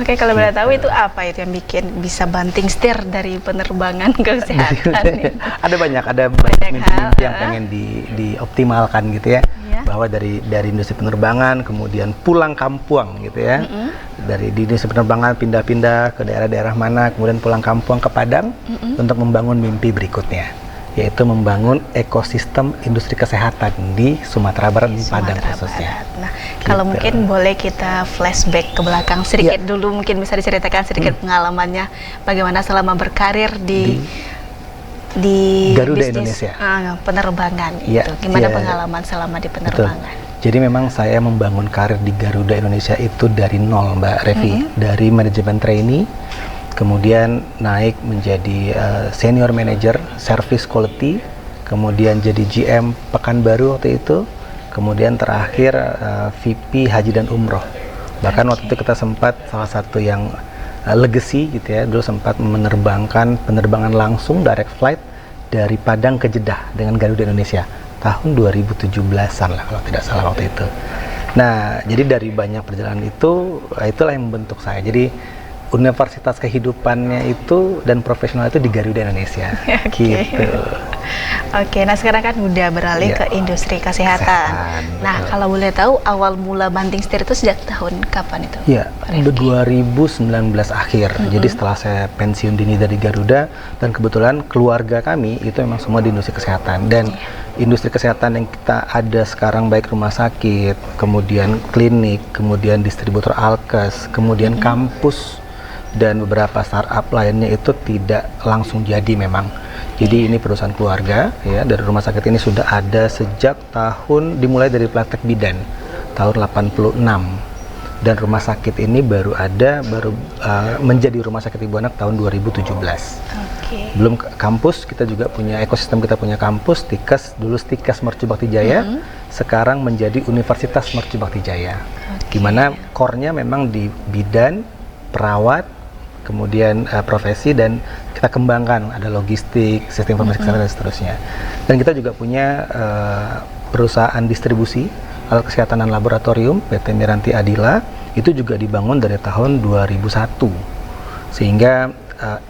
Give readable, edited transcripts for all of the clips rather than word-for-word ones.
Oke, kalau boleh tahu Gitu. itu apa itu yang bikin bisa banting setir dari penerbangan ke kesehatan itu? Ada banyak Banyak hal, mimpi yang pengen dioptimalkan gitu ya. Iya. Bahwa dari industri penerbangan kemudian pulang kampung gitu ya. Dari di industri penerbangan pindah-pindah ke daerah-daerah mana, kemudian pulang kampung ke Padang untuk membangun mimpi berikutnya, yaitu membangun ekosistem industri kesehatan di Sumatera Barat, di Padang Sumatera khususnya. Barat. Nah, kalau Gitu. mungkin boleh kita flashback ke belakang sedikit dulu, mungkin bisa diceritakan sedikit pengalamannya bagaimana selama berkarir di Garuda bisnis, Indonesia. Penerbangan Iya, itu. Gimana iya. pengalaman selama di Betul. penerbangan? Jadi memang saya membangun karir di Garuda Indonesia itu dari nol, Mbak Revi. Dari manajemen trainee, kemudian naik menjadi senior manager service quality, kemudian jadi GM Pekanbaru waktu itu, kemudian terakhir VP Haji dan Umroh. Bahkan waktu itu kita sempat salah satu yang legacy gitu ya, dulu sempat menerbangkan penerbangan langsung direct flight dari Padang ke Jeddah dengan Garuda Indonesia tahun 2017-an lah kalau tidak salah waktu itu. Nah, jadi dari banyak perjalanan itu, itulah yang membentuk saya. Jadi universitas kehidupannya itu dan profesional itu di Garuda Indonesia. Oke. Gitu. Oke, nah sekarang kan udah beralih Iya. ke industri kesehatan. Kesehatan, Nah, betul. kalau boleh tahu awal mula banting setir itu sejak tahun kapan itu? Ya, Pak Rifki? 2019 akhir. Jadi setelah saya pensiun dini dari Garuda, dan kebetulan keluarga kami itu memang semua di industri kesehatan. Dan industri kesehatan yang kita ada sekarang baik rumah sakit, kemudian klinik, kemudian distributor alkes, kemudian kampus dan beberapa startup lainnya itu tidak langsung jadi memang. Jadi ini perusahaan keluarga ya, dari rumah sakit ini sudah ada sejak dimulai dari praktek bidan tahun 86. Dan rumah sakit ini baru menjadi rumah sakit ibu anak tahun 2017. Oke. Belum kampus, kita juga punya ekosistem, kita punya kampus Stikes, dulu Stikes Mercu Bakti Jaya, sekarang menjadi Universitas Mercu Bakti Jaya. Di mana core-nya memang di bidan, perawat, kemudian profesi, dan kita kembangkan ada logistik, sistem informasi kesehatan dan seterusnya. Dan kita juga punya perusahaan distribusi alat kesehatan dan laboratorium PT Miranti Adila, itu juga dibangun dari tahun 2001, sehingga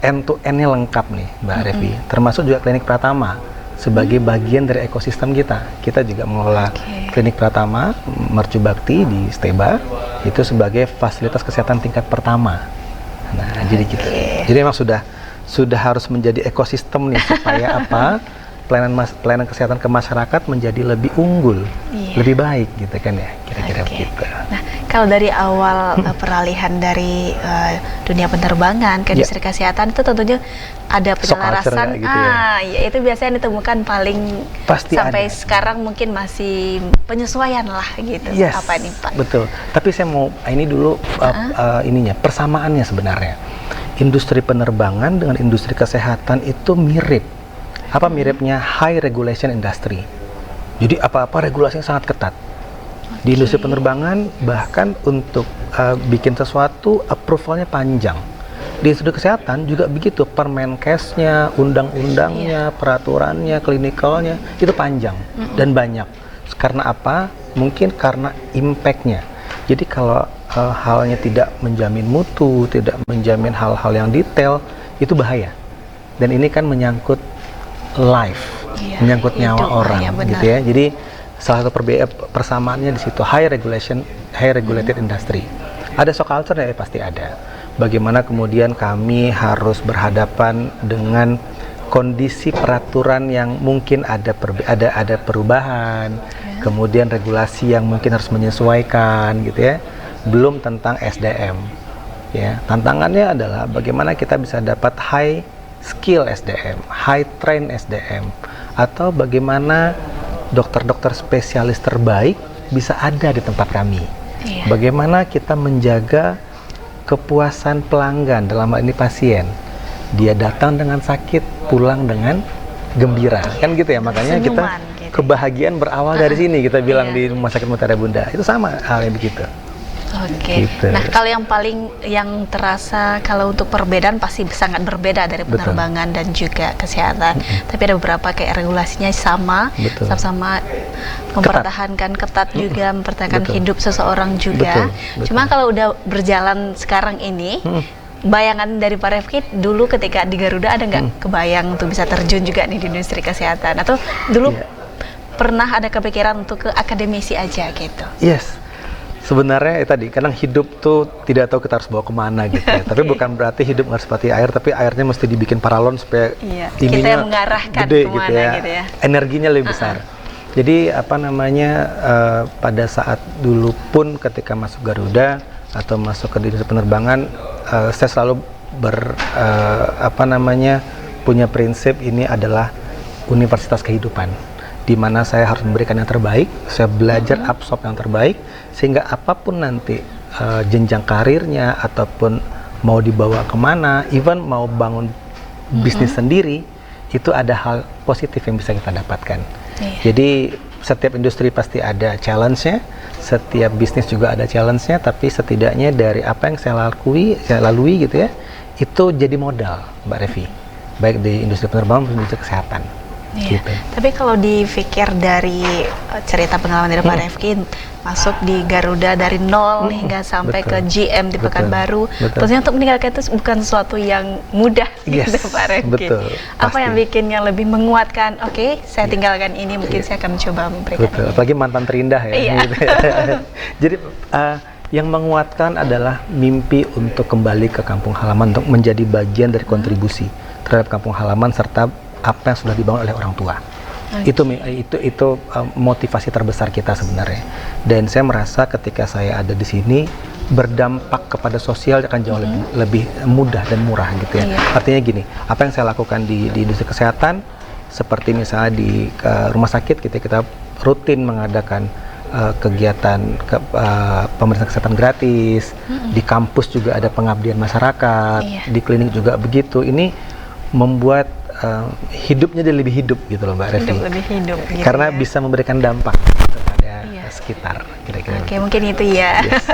end to end-nya lengkap nih Mbak Revi, termasuk juga klinik Pratama sebagai bagian dari ekosistem kita. Kita juga mengelola klinik Pratama Mercu Bakti di Steba itu sebagai fasilitas kesehatan tingkat pertama. Nah, jadi gitu. Jadi memang sudah harus menjadi ekosistem nih supaya apa? Pelayanan kesehatan ke masyarakat menjadi lebih unggul, lebih baik gitu kan ya, kira-kira begitu. Nah, kalau dari awal peralihan dari dunia penerbangan ke industri kesehatan itu tentunya ada penyelarasan. Gitu ya. Ya itu biasanya ditemukan paling Pasti sampai ada. sekarang mungkin masih penyesuaian lah gitu. Yes, Apa nih Pak? betul. Tapi saya mau ini dulu persamaannya sebenarnya. Industri penerbangan dengan industri kesehatan itu mirip. Apa miripnya? High regulation industry. Jadi apa-apa regulasinya sangat ketat. Di industri penerbangan bahkan untuk bikin sesuatu approvalnya panjang. Di industri kesehatan juga begitu, Permenkesnya, undang-undangnya, peraturannya, klinikalnya itu panjang dan banyak. Karena apa? Mungkin karena impact-nya. Jadi kalau halnya tidak menjamin mutu, tidak menjamin hal-hal yang detail, itu bahaya. Dan ini kan menyangkut life, menyangkut nyawa orang, gitu ya. Jadi salah satu persamaannya di situ, high regulated industry. Ada shock culture ya, pasti ada. Bagaimana kemudian kami harus berhadapan dengan kondisi peraturan yang mungkin ada perubahan, kemudian regulasi yang mungkin harus menyesuaikan, gitu ya. Belum tentang SDM, ya. Tantangannya adalah bagaimana kita bisa dapat high skill SDM, high train SDM, atau bagaimana dokter-dokter spesialis terbaik bisa ada di tempat kami. Bagaimana kita menjaga kepuasan pelanggan, dalam hal ini pasien. Dia datang dengan sakit, pulang dengan gembira, kan gitu ya. Makanya kita kebahagiaan berawal dari sini, kita bilang di Rumah Sakit Mutiara Bunda. Itu sama halnya begitu. Oke. Gitu. Nah, kalau yang terasa kalau untuk perbedaan pasti sangat berbeda dari Betul. penerbangan dan juga kesehatan. Tapi ada beberapa kayak regulasinya sama, Betul. sama-sama mempertahankan ketat juga, mempertahankan Betul. hidup seseorang juga. Betul. Cuma kalau udah berjalan sekarang ini, bayangan dari Pak Refki dulu ketika di Garuda ada nggak kebayang tuh bisa terjun juga nih di industri kesehatan, atau dulu pernah ada kepikiran untuk ke akademisi aja gitu? Yes. Sebenarnya tadi kadang hidup tuh tidak tahu kita harus bawa kemana gitu ya. Tapi bukan berarti hidup harus seperti air, tapi airnya mesti dibikin paralon supaya kita ininya yang mengarahkan gede kemana gitu ya. Energinya lebih besar. Jadi apa namanya pada saat dulu pun ketika masuk Garuda atau masuk ke industri penerbangan, saya selalu punya prinsip ini adalah universitas kehidupan, di mana saya harus memberikan yang terbaik, saya belajar absorb yang terbaik, sehingga apapun nanti jenjang karirnya ataupun mau dibawa kemana, even mau bangun bisnis sendiri, itu ada hal positif yang bisa kita dapatkan. Jadi setiap industri pasti ada challenge-nya, setiap bisnis juga ada challenge-nya, tapi setidaknya dari apa yang saya lalui gitu ya, itu jadi modal, Mbak Revi, baik di industri penerbangan maupun industri kesehatan. Iya. Gitu. Tapi kalau dipikir dari cerita pengalaman dari Pak Refki, masuk di Garuda dari nol hingga sampai ke GM di Pekanbaru, tentunya untuk meninggalkan itu bukan sesuatu yang mudah, gitu Pak Refki. Apa yang bikinnya lebih menguatkan? Oke, saya tinggalkan ini, mungkin saya akan mencoba memberikan. Betul. Apalagi mantan terindah ya. Gitu. Jadi yang menguatkan adalah mimpi untuk kembali ke kampung halaman, untuk menjadi bagian dari kontribusi terhadap kampung halaman serta apa yang sudah dibangun oleh orang tua. Itu motivasi terbesar kita sebenarnya. Dan saya merasa ketika saya ada di sini berdampak kepada sosial akan jauh lebih mudah dan murah gitu ya. Artinya gini, apa yang saya lakukan di industri kesehatan, seperti misalnya di rumah sakit kita rutin mengadakan kegiatan pemeriksaan kesehatan gratis, di kampus juga ada pengabdian masyarakat, di klinik juga begitu. Ini membuat hidupnya jadi lebih hidup gitu loh Mbak Revi. Lebih hidup gitu. Karena bisa memberikan dampak kepada sekitar kira-kira. Oke, mungkin itu ya. Yes.